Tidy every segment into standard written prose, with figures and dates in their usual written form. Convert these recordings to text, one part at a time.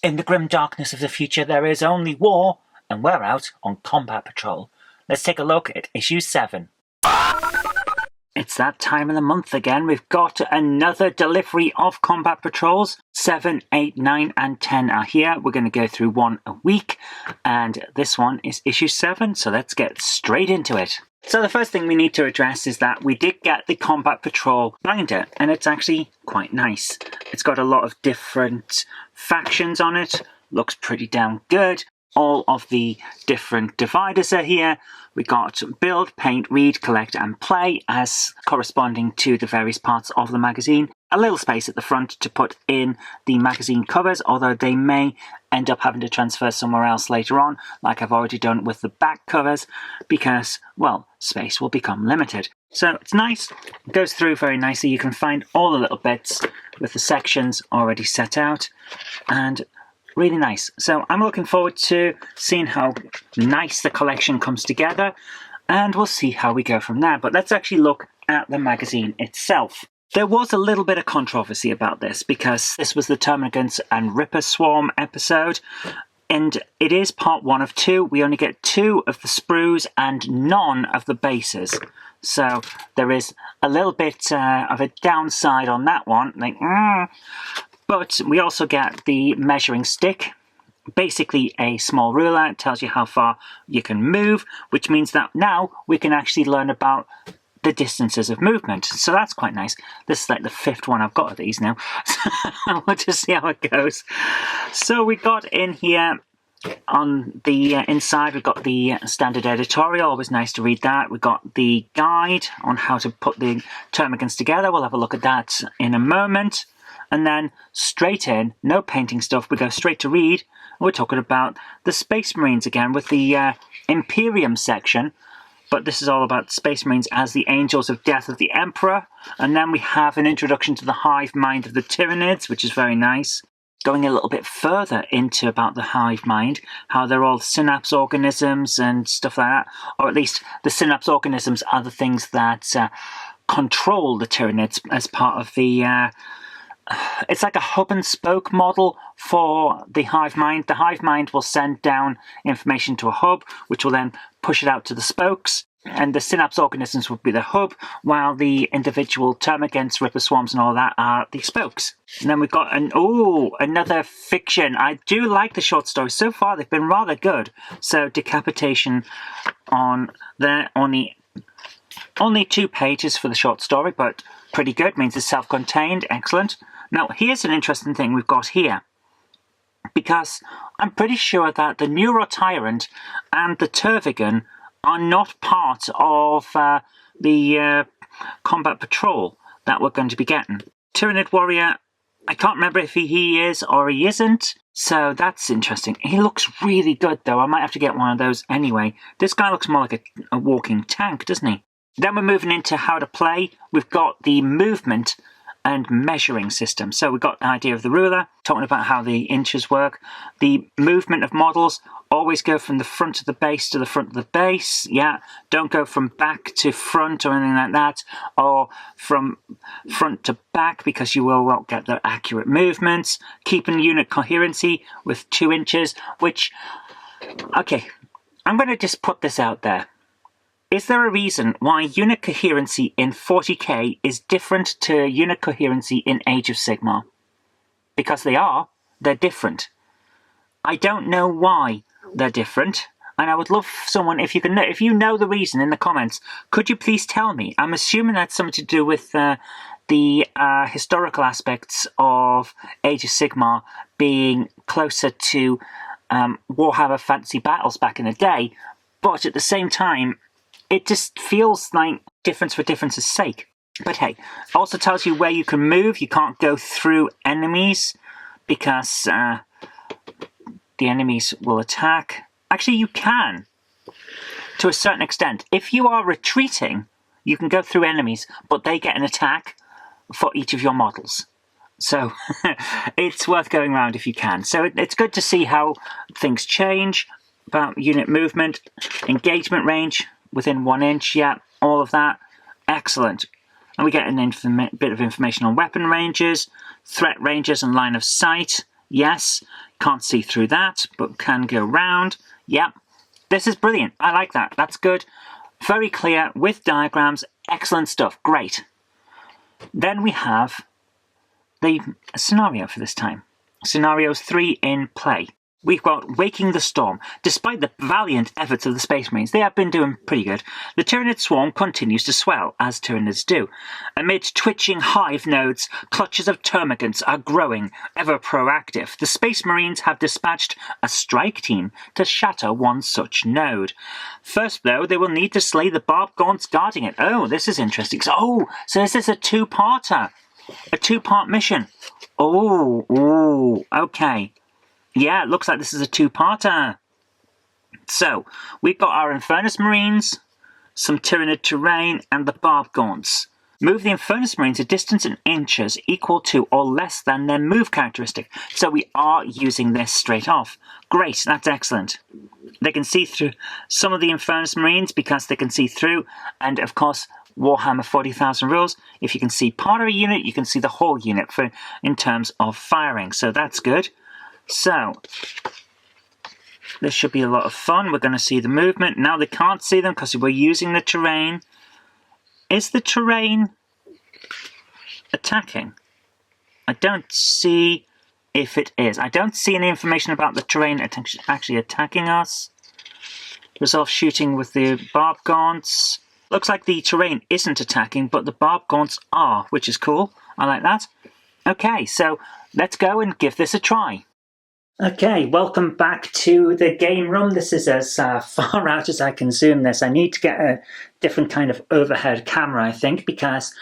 In the grim darkness of the future, there is only war, and we're out on combat patrol. Let's take a look at issue 7. It's that time of the month again. We've got another delivery of combat patrols. 7, 8, 9 and 10 are here. We're going to go through one a week, and this one is issue 7, so let's get straight into it. So the first thing we need to address is that we did get the combat patrol binder, and it's actually quite nice. It's got a lot of different factions on it. Looks pretty damn good. All of the different dividers are here. We got build, paint, read, collect and play as corresponding to the various parts of the magazine. A little space at the front to put in the magazine covers, although they may end up having to transfer somewhere else later on, like I've already done with the back covers, because, well, space will become limited. So it's nice, it goes through very nicely. You can find all the little bits with the sections already set out, and really nice. So I'm looking forward to seeing how nice the collection comes together, and we'll see how we go from there. But let's actually look at the magazine itself. There was a little bit of controversy about this because this was the Termagants and Ripper Swarm episode, and it is part 1 of 2. We only get 2 of the sprues and none of the bases. So there is a little bit of a downside on that one. But we also get the measuring stick, basically a small ruler. It tells you how far you can move, which means that now we can actually learn about the distances of movement. So that's quite nice. This is like the 5th one I've got of these now. So we'll just see how it goes. So we got in here on the inside, we've got the standard editorial. Always nice to read that. We've got the guide on how to put the Termagants together. We'll have a look at that in a moment. And then straight in, no painting stuff, we go straight to read. We're talking about the Space Marines again with the Imperium section. But this is all about Space Marines as the Angels of Death of the Emperor. And then we have an introduction to the hive mind of the Tyranids, which is very nice. Going a little bit further into about the hive mind, how they're all synapse organisms and stuff like that. Or at least the synapse organisms are the things that control the Tyranids as part of the... it's like a hub and spoke model for the hive mind. The hive mind will send down information to a hub, which will then push it out to the spokes. And the synapse organisms would be the hub, while the individual termagants, ripper swarms and all that are the spokes. And then we've got another fiction. I do like the short stories. So far they've been rather good. So Decapitation on there, only 2 pages for the short story, but pretty good. Means it's self-contained. Excellent. Now, here's an interesting thing we've got here, because I'm pretty sure that the Neurotyrant and the Tervigan are not part of the combat patrol that we're going to be getting. Tyranid Warrior, I can't remember if he is or he isn't, so that's interesting. He looks really good, though. I might have to get one of those anyway. This guy looks more like a walking tank, doesn't he? Then we're moving into how to play. We've got the movement and measuring system. So we've got the idea of the ruler, talking about how the inches work. The movement of models, always go from the front of the base to the front of the base. Yeah, don't go from back to front or anything like that, or from front to back, because you will not get the accurate movements. Keeping unit coherency with 2 inches, which, okay, I'm going to just put this out there. Is there a reason why unit coherency in 40k is different to unit coherency in Age of Sigmar? Because they're different. I don't know why they're different, and I would love someone, if you know the reason in the comments, could you please tell me? I'm assuming that's something to do with the historical aspects of Age of Sigmar being closer to Warhammer Fantasy Battles back in the day, but at the same time, it just feels like difference for difference's sake. But hey, also tells you where you can move. You can't go through enemies because the enemies will attack. Actually, you can, to a certain extent. If you are retreating, you can go through enemies, but they get an attack for each of your models. So it's worth going around if you can. So it's good to see how things change about unit movement, engagement range, within 1 inch, yeah, all of that. Excellent. And we get a bit of information on weapon ranges, threat ranges and line of sight. Yes, Can't see through that, but can go round. Yep, this is brilliant. I like that. That's good. Very clear with diagrams. Excellent stuff. Great. Then we have the scenario for this time. Scenarios 3 in play. We've got Waking the Storm. Despite the valiant efforts of the Space Marines, they have been doing pretty good. The Tyranid swarm continues to swell, as Tyranids do. Amid twitching hive nodes, clutches of Termagants are growing, ever proactive. The Space Marines have dispatched a strike team to shatter one such node. First, though, they will need to slay the barb gaunts guarding it. Oh, this is interesting. So is this a two-parter? A two-part mission? Oh, okay. Yeah, it looks like this is a two-parter. So, we've got our Infernus Marines, some Tyranid terrain, and the Barb Gaunts. Move the Infernus Marines a distance in inches equal to or less than their move characteristic. So we are using this straight off. Great, that's excellent. They can see through some of the Infernus Marines because they can see through, and of course, Warhammer 40,000 rules. If you can see part of a unit, you can see the whole unit in terms of firing. So that's good. So, this should be a lot of fun. We're going to see the movement. Now they can't see them because we're using the terrain. Is the terrain attacking? I don't see if it is. I don't see any information about the terrain actually attacking us. Resolve shooting with the Barb Gaunts. Looks like the terrain isn't attacking, but the Barb Gaunts are, which is cool. I like that. Okay, so let's go and give this a try. Okay, welcome back to the game room. This is as far out as I can zoom this. I need to get a different kind of overhead camera, I think, because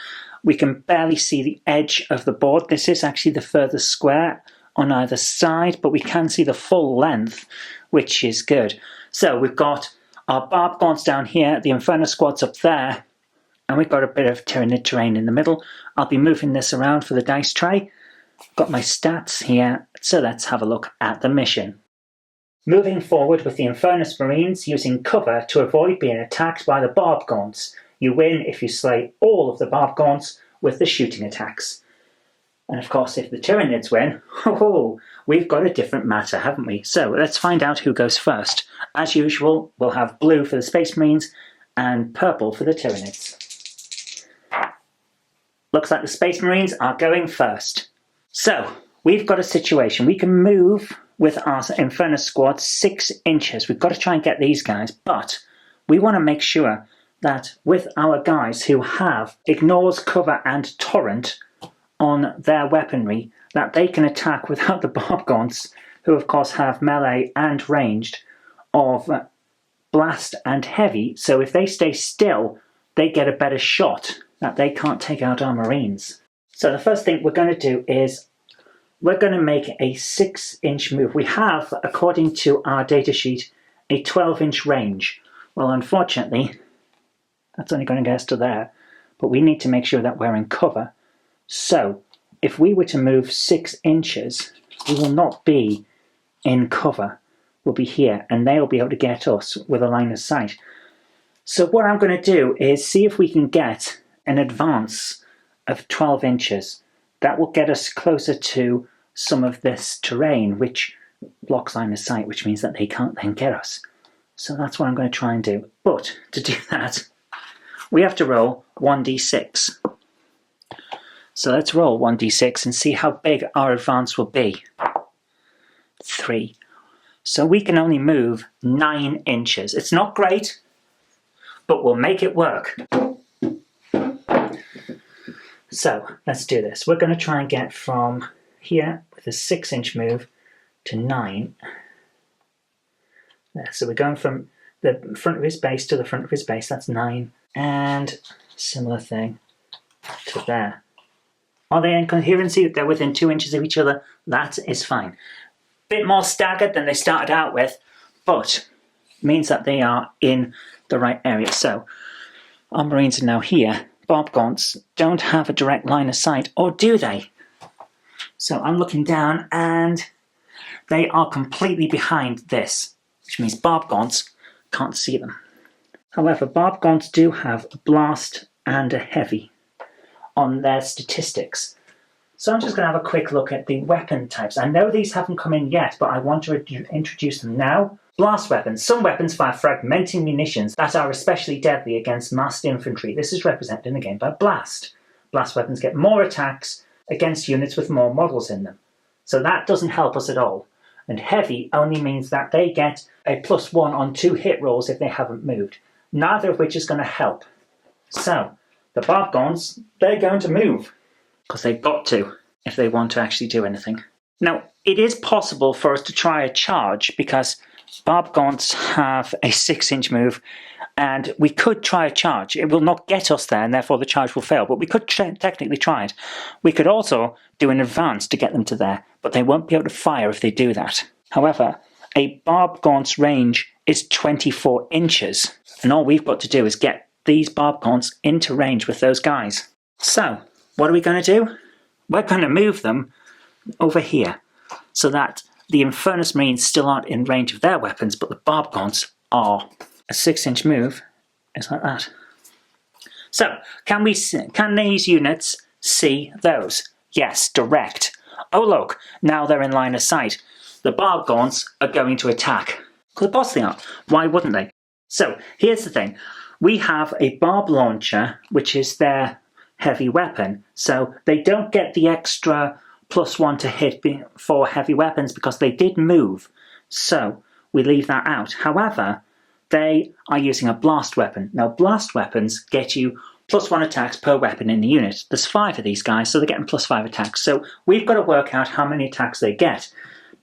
we can barely see the edge of the board. This is actually the furthest square on either side, but we can see the full length, which is good. So we've got our Barb Gaunts down here, the Inferno Squad's up there, and we've got a bit of Tyranid terrain in the middle. I'll be moving this around for the dice tray. Got my stats here, so let's have a look at the mission. Moving forward with the Infernus Marines using cover to avoid being attacked by the Barb Gaunts. You win if you slay all of the Barb Gaunts with the shooting attacks. And of course, if the Tyranids win, we've got a different matter, haven't we? So let's find out who goes first. As usual, we'll have blue for the Space Marines and purple for the Tyranids. Looks like the Space Marines are going first. So, we've got a situation. We can move with our Infernus squad 6 inches. We've got to try and get these guys, but we want to make sure that with our guys who have Ignores, Cover and Torrent on their weaponry, that they can attack without the Barb Gaunts, who of course have melee and ranged of Blast and Heavy. So if they stay still, they get a better shot, that they can't take out our Marines. So the first thing we're going to do is we're going to make a 6-inch move. We have, according to our datasheet, a 12-inch range. Well, unfortunately, that's only going to get us to there, but we need to make sure that we're in cover. So if we were to move 6 inches, we will not be in cover. We'll be here, and they'll be able to get us with a line of sight. So what I'm going to do is see if we can get an advance of 12 inches. That will get us closer to some of this terrain, which blocks line of sight, which means that they can't then get us. So that's what I'm going to try and do. But to do that, we have to roll 1d6. So let's roll 1d6 and see how big our advance will be. 3. So we can only move 9 inches. It's not great, but we'll make it work. So let's do this. We're going to try and get from here with a 6-inch move to 9. There. So we're going from the front of his base to the front of his base. That's 9. And similar thing to there. Are they in coherency? They're within 2 inches of each other. That is fine. Bit more staggered than they started out with, but means that they are in the right area. So our Marines are now here. Barb Gaunts don't have a direct line of sight, or do they? So I'm looking down and they are completely behind this, which means Barb Gaunts can't see them. However, Barb Gaunts do have a Blast and a Heavy on their statistics. So I'm just going to have a quick look at the weapon types. I know these haven't come in yet, but I want to introduce them now. Blast weapons. Some weapons fire fragmenting munitions that are especially deadly against massed infantry. This is represented in the game by blast. Blast weapons get more attacks against units with more models in them. So that doesn't help us at all. And heavy only means that they get a +1 on 2 hit rolls if they haven't moved. Neither of which is going to help. So, the Barb Gaunts, they're going to move. Because they've got to, if they want to actually do anything. Now, it is possible for us to try a charge, because Barb Gaunts have a 6-inch move, and we could try a charge. It will not get us there, and therefore the charge will fail, but we could technically try it. We could also do an advance to get them to there, but they won't be able to fire if they do that. However, a Barb Gaunt's range is 24 inches, and all we've got to do is get these Barb Gaunts into range with those guys. So, what are we going to do? We're going to move them over here so that the Infernus Marines still aren't in range of their weapons, but the Barb Gaunts are. A 6-inch move is like that. So, can these units see those? Yes, direct. Oh look, now they're in line of sight. The Barb Gaunts are going to attack. Of course they are. Why wouldn't they? So, here's the thing. We have a Barb Launcher, which is their heavy weapon, so they don't get the extra +1 to hit for heavy weapons because they did move, so we leave that out. However, they are using a blast weapon. Now blast weapons get you +1 attacks per weapon in the unit. There's 5 of these guys, so they're getting +5 attacks, so we've got to work out how many attacks they get.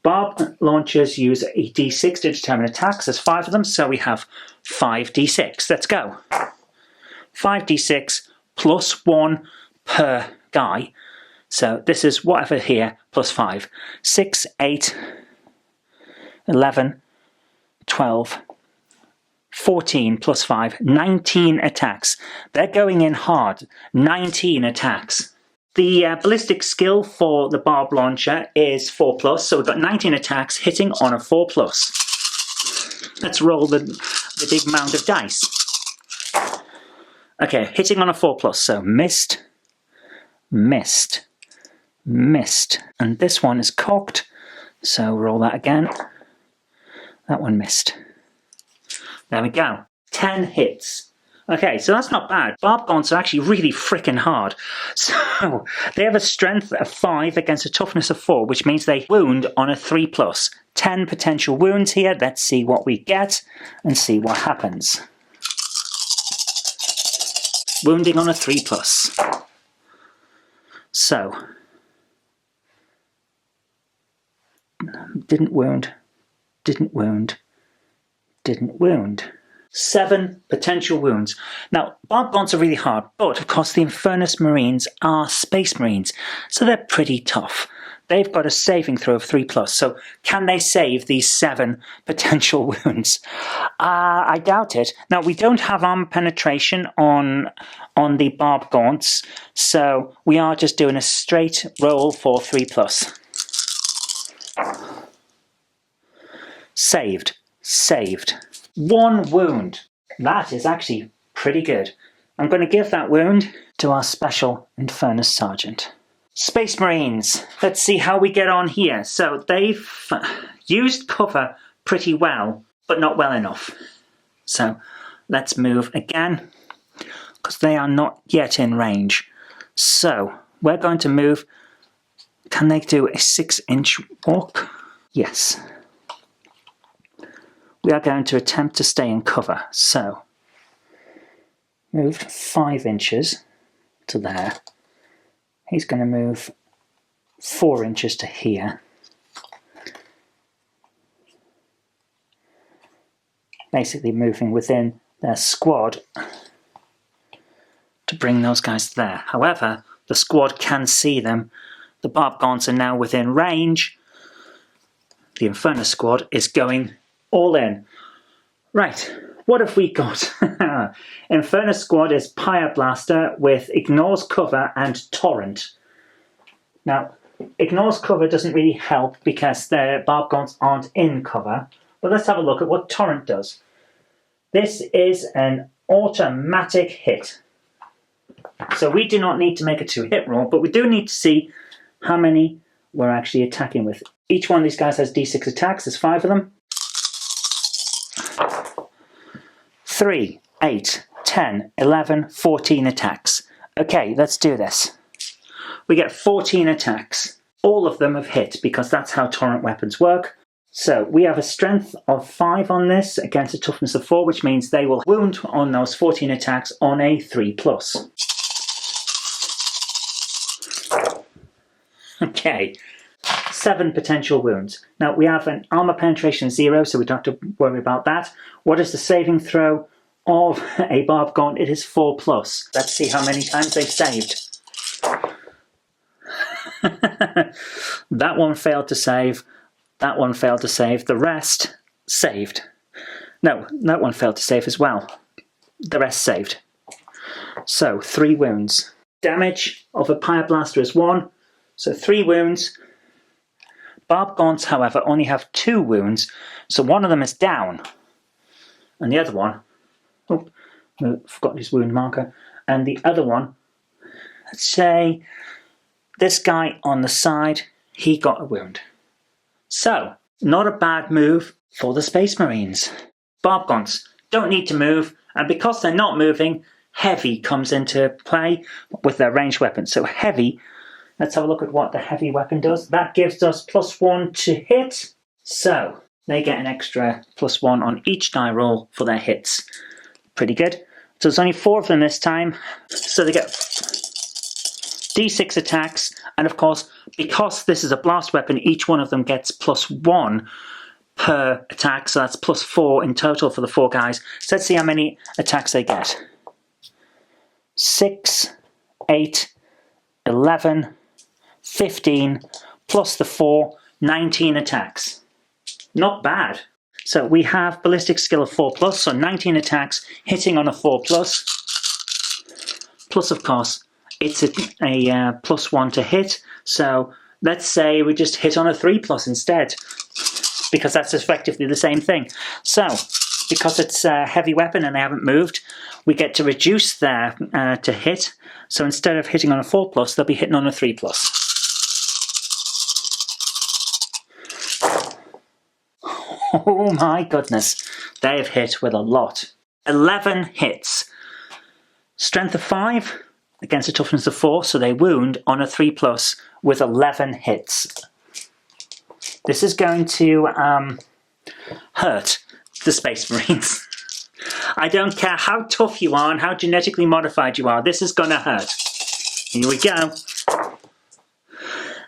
Barb launchers use a d6 to determine attacks. There's 5 of them, so we have 5d6. Let's go. 5d6 +1 per guy. So this is whatever here, +5. 6, 8, 11, 12, 14 +5, 19 attacks. They're going in hard. 19 attacks. The ballistic skill for the Barb Launcher is 4+, so we've got 19 attacks hitting on a 4+. Let's roll the big mound of dice. Okay, hitting on a 4+, so missed, missed, missed. And this one is cocked, so roll that again. That one missed. There we go. 10 hits. Okay, so that's not bad. Barb Gaunts are actually really frickin' hard. So, they have a strength of 5 against a toughness of 4, which means they wound on a 3+. 10 potential wounds here. Let's see what we get and see what happens. Wounding on a 3+. So, didn't wound, didn't wound, didn't wound. 7 potential wounds. Now, Barb Gaunts are really hard, but of course the Infernus Marines are Space Marines, so they're pretty tough. They've got a saving throw of 3+, so can they save these 7 potential wounds? I doubt it. Now, we don't have armor penetration on the Barb Gaunts, so we are just doing a straight roll for 3+. Saved. Saved. 1 wound. That is actually pretty good. I'm going to give that wound to our special Infernus Sergeant. Space Marines. Let's see how we get on here. So they've used cover pretty well, but not well enough. So let's move again, because they are not yet in range. So we're going to move. Can they do a 6-inch walk? Yes. We are going to attempt to stay in cover. So moved 5 inches to there. He's going to move 4 inches to here. Basically moving within their squad to bring those guys there. However, the squad can see them. The Barb Gaunts are now within range. The Infernus squad is going all in. Right, what have we got? Infernus squad is Pyre Blaster with Ignores Cover and Torrent. Now, Ignores Cover doesn't really help because their Barb Gaunts aren't in cover, but let's have a look at what Torrent does. This is an automatic hit. So we do not need to make a 2-hit roll, but we do need to see how many we're actually attacking with. Each one of these guys has d6 attacks. There's 5 of them. 3, 8, 10, 11, 14 attacks. Okay, let's do this. We get 14 attacks. All of them have hit because that's how torrent weapons work. So we have a strength of 5 on this against a toughness of 4, which means they will wound on those 14 attacks on a 3+. Okay, 7 potential wounds. Now we have an armor penetration 0, so we don't have to worry about that. What is the saving throw of a barbed gaunt? It is 4+. Let's see how many times they've saved. That one failed to save. That one failed to save. The rest saved. No, that one failed to save as well. The rest saved. So 3 wounds. Damage of a Pyreblaster is 1. So 3 wounds. Barbed gaunts, however, only have 2 wounds. So one of them is down. And the other one... Oh, I forgot his wound marker. And the other one... Let's say... This guy on the side, he got a wound. So, not a bad move for the Space Marines. Barbed gaunts don't need to move, and because they're not moving, heavy comes into play with their ranged weapons. So heavy, let's have a look at what the heavy weapon does. That gives us +1 to hit. So, they get an extra +1 on each die roll for their hits. Pretty good. So there's only 4 of them this time. So they get d6 attacks, and of course, because this is a blast weapon, each one of them gets +1 per attack, so that's +4 in total for the 4 guys. So let's see how many attacks they get. 6, 8, 11, 15, plus the 4, 19 attacks. Not bad. So we have ballistic skill of 4+, so 19 attacks, hitting on a 4+. Plus, of course, it's a +1 to hit, so let's say we just hit on a 3+ instead, because that's effectively the same thing. So, because it's a heavy weapon and they haven't moved, we get to reduce their to hit, so instead of hitting on a 4+, they'll be hitting on a 3+. Oh my goodness, they have hit with a lot. 11 hits. Strength of 5. Against a toughness of 4, so they wound on a 3+ with 11 hits. This is going to hurt the Space Marines. I don't care how tough you are and how genetically modified you are, this is going to hurt. Here we go.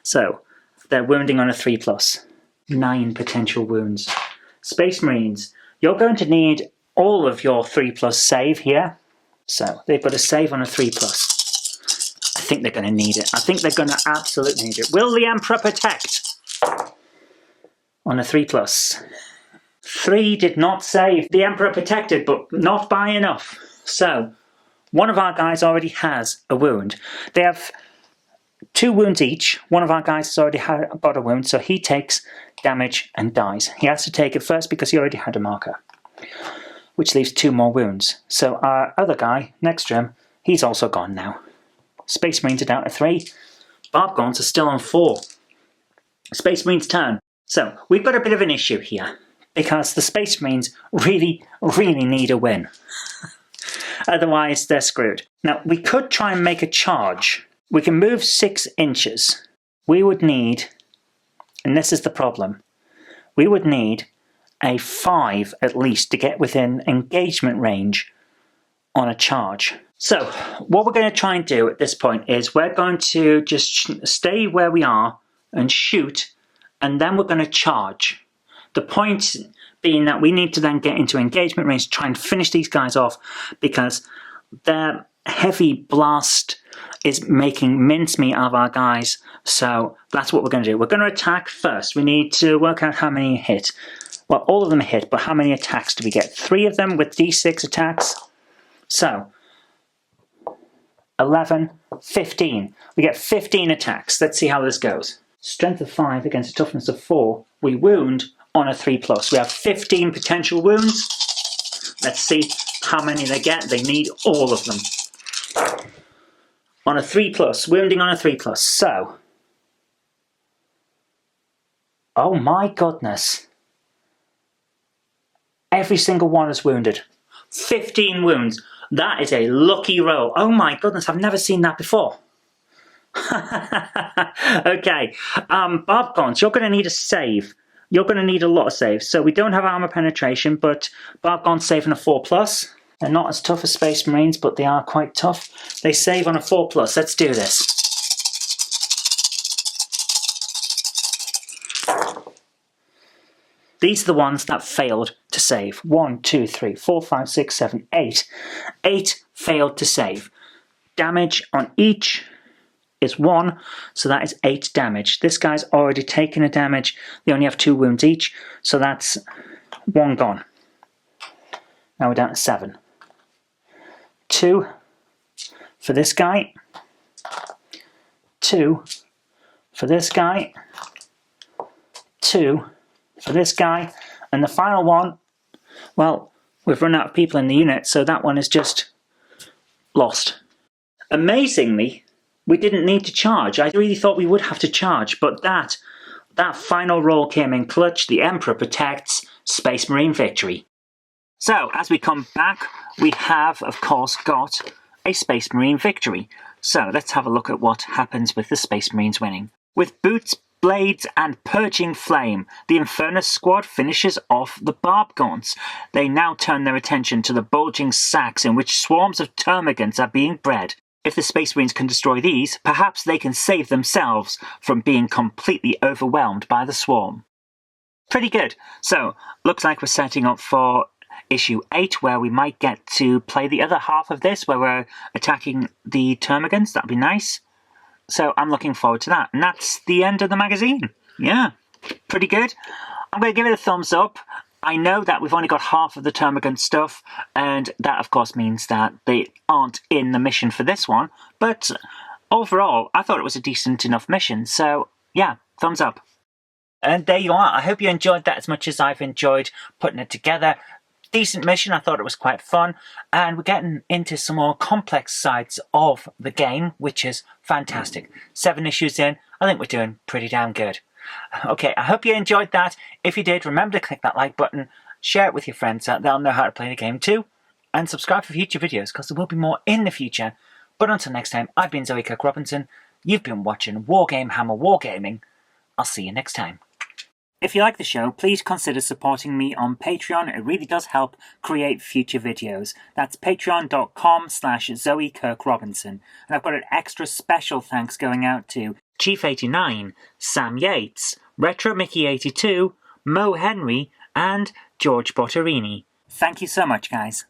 So, they're wounding on a 3+. 9 potential wounds. Space Marines, you're going to need all of your 3+ save here. So, they've got a save on a 3+. I think they're going to need it. I think they're going to absolutely need it. Will the Emperor protect? On a 3+. 3 did not save. The Emperor protected, but not by enough. So, one of our guys already has a wound. They have 2 wounds each. One of our guys has already got a wound, so he takes damage and dies. He has to take it first because he already had a marker, which leaves 2 more wounds. So our other guy next to him, he's also gone now. Space Marines are down to 3. Barbed gaunts are still on 4. Space Marines' turn. So, we've got a bit of an issue here, because the Space Marines really, really need a win. Otherwise, they're screwed. Now, we could try and make a charge. We can move 6 inches. We would need, and this is the problem, we would need a 5 at least to get within engagement range on a charge. So, what we're going to try and do at this point is we're going to just stay where we are and shoot, and then we're going to charge. The point being that we need to then get into engagement range to try and finish these guys off, because their heavy blast is making mincemeat of our guys. So that's what we're going to do. We're going to attack first. We need to work out how many hit. Well, all of them hit, but how many attacks do we get? 3 of them with d6 attacks. So 11, 15. We get 15 attacks. Let's see how this goes. Strength of 5 against a toughness of 4. We wound on a 3+. We have 15 potential wounds. Let's see how many they get. They need all of them. On a 3+, wounding on a 3+. So, Oh my goodness. Every single one is wounded. 15 wounds. That is a lucky roll. Oh my goodness, I've never seen that before. Okay, Barbgons, you're going to need a save. You're going to need a lot of saves. So we don't have armor penetration, but Barbgons saving a 4+. They're not as tough as Space Marines, but they are quite tough. They save on a 4+. Let's do this. These are the ones that failed to save. 1, 2, 3, 4, 5, 6, 7, 8. 8 failed to save. Damage on each is 1, so that is 8 damage. This guy's already taken a damage. They only have 2 wounds each, so that's 1 gone. Now we're down to 7. 2 for this guy. 2 for this guy. 2 for this guy. And the final one, well, we've run out of people in the unit, so that one is just lost. Amazingly, we didn't need to charge. I really thought we would have to charge, but that final roll came in clutch. The Emperor protects. Space Marine victory. So, as we come back, we have, of course, got a Space Marine victory. So, let's have a look at what happens with the Space Marines winning. With boots, blades, and purging flame, the Infernus squad finishes off the Barbgons. They now turn their attention to the bulging sacks in which swarms of Termagants are being bred. If the Space Marines can destroy these, perhaps they can save themselves from being completely overwhelmed by the swarm. Pretty good. So, looks like we're setting up for issue 8, where we might get to play the other half of this, where we're attacking the Termagants. That'd be nice. So I'm looking forward to that. And that's the end of the magazine. Yeah, pretty good. I'm going to give it a thumbs up. I know that we've only got half of the Termagant stuff, and that of course means that they aren't in the mission for this one. But overall, I thought it was a decent enough mission. So yeah, thumbs up. And there you are. I hope you enjoyed that as much as I've enjoyed putting it together. Decent mission. I thought it was quite fun, and we're getting into some more complex sides of the game, which is fantastic. 7 issues in, I think we're doing pretty damn good. Okay, I hope you enjoyed that. If you did, remember to click that like button, share it with your friends so they'll know how to play the game too, and subscribe for future videos because there will be more in the future. But until next time, I've been Zoe Kirk Robinson. You've been watching WarGame Hammer Wargaming. I'll see you next time. If you like the show, please consider supporting me on Patreon. It really does help create future videos. That's patreon.com/Zoe Kirk Robinson. And I've got an extra special thanks going out to Chief89, Sam Yates, Retro Mickey 82, Mo Henry, and George Botterini. Thank you so much, guys.